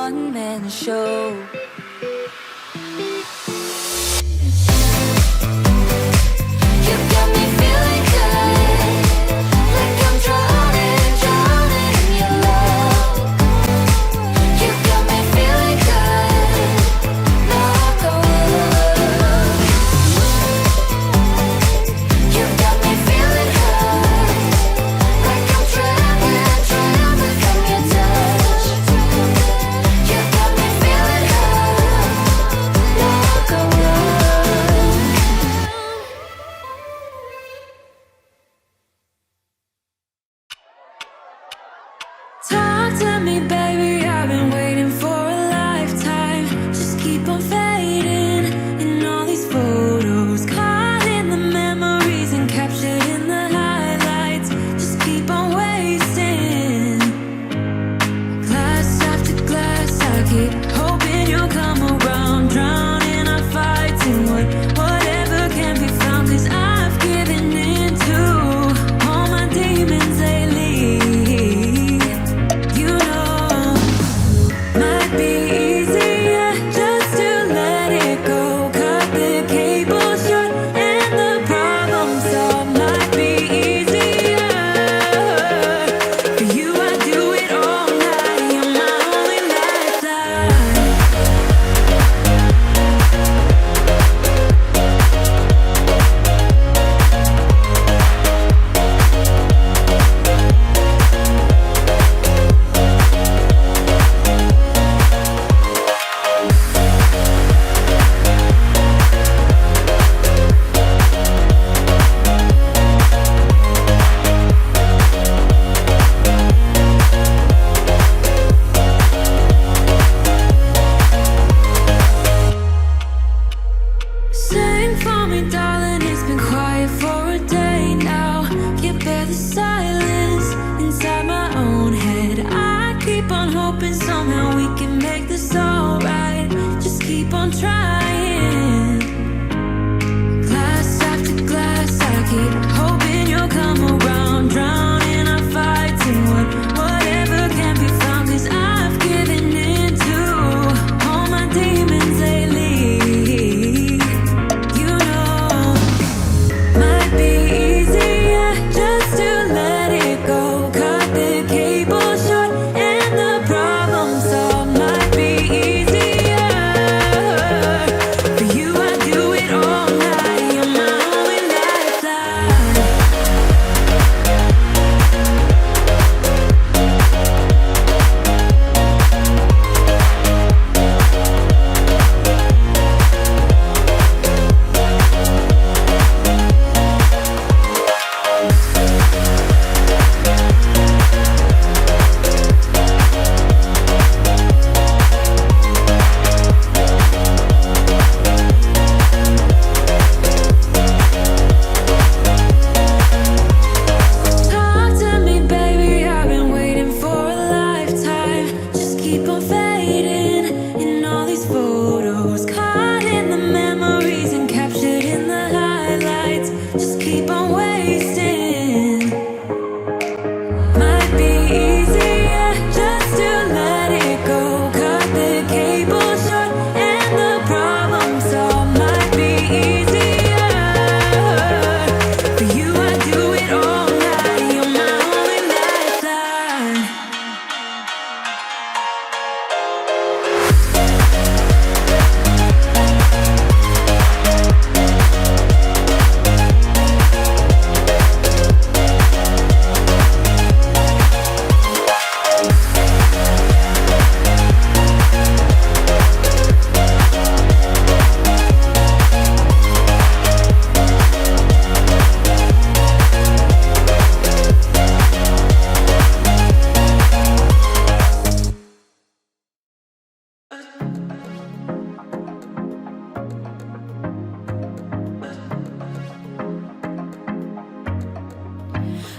one-man show. Talk to me, baby, I've been waiting for a lifetime. Just keep on fading in all these photos, caught in the memories and captured in the highlights. Just keep on wasting glass after glass. I keep hoping you'll come around, drowning our fights in whatever can be found. 'Cause I've given in to all my demons lately.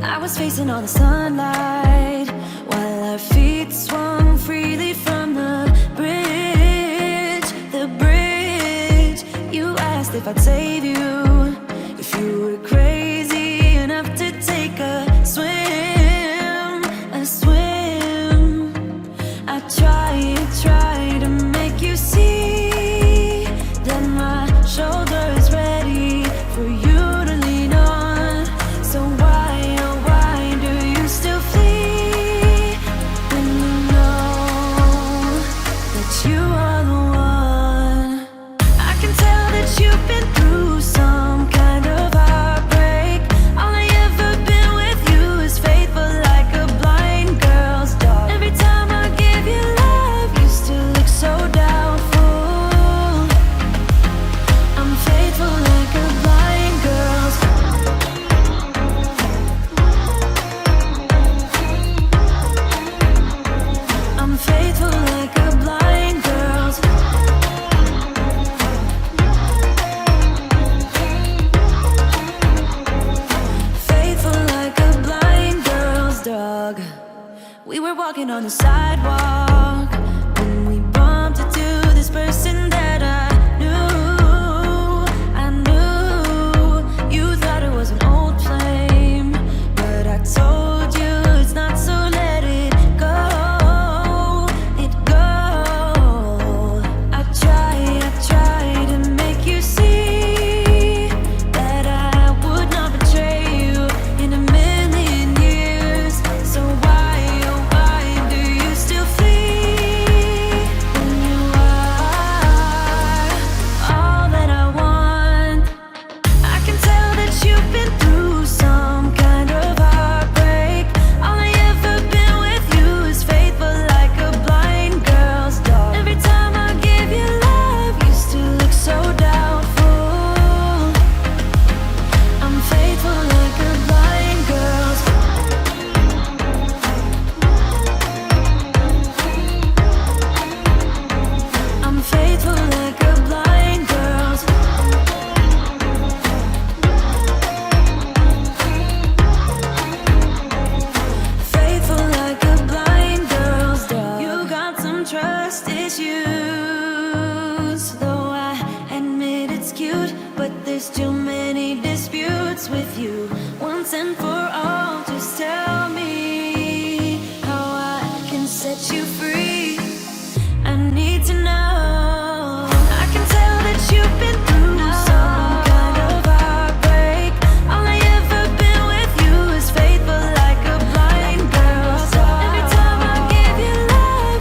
I was facing all the sunlight while our feet swung freely from the bridge. You asked if I'd save you, if you were crazy enough to take a swim. I tried faithful like a blind girl's. Faithful like a blind girl's dog. We were walking on the sidewalk when we bumped into this person that I knew. You thought it was an old flame, but I told you it's not, so let it go. It go. I try to make you see that I would not betray you in a million years. So why, oh why do you still flee when you are all that I want? I can tell that you've been through some kind of heartbreak. All I ever been with you is faithful like a blind girl's dog. Every time I give you love, you still look so doubtful. I'm faithful like a blind girl's. I'm faithful like a blind girl's. Faithful like a blind girl's dog. You got some trust issues, though I admit it's cute, but there's too many disputes with you. Once and for all, just tell me how I can set you free.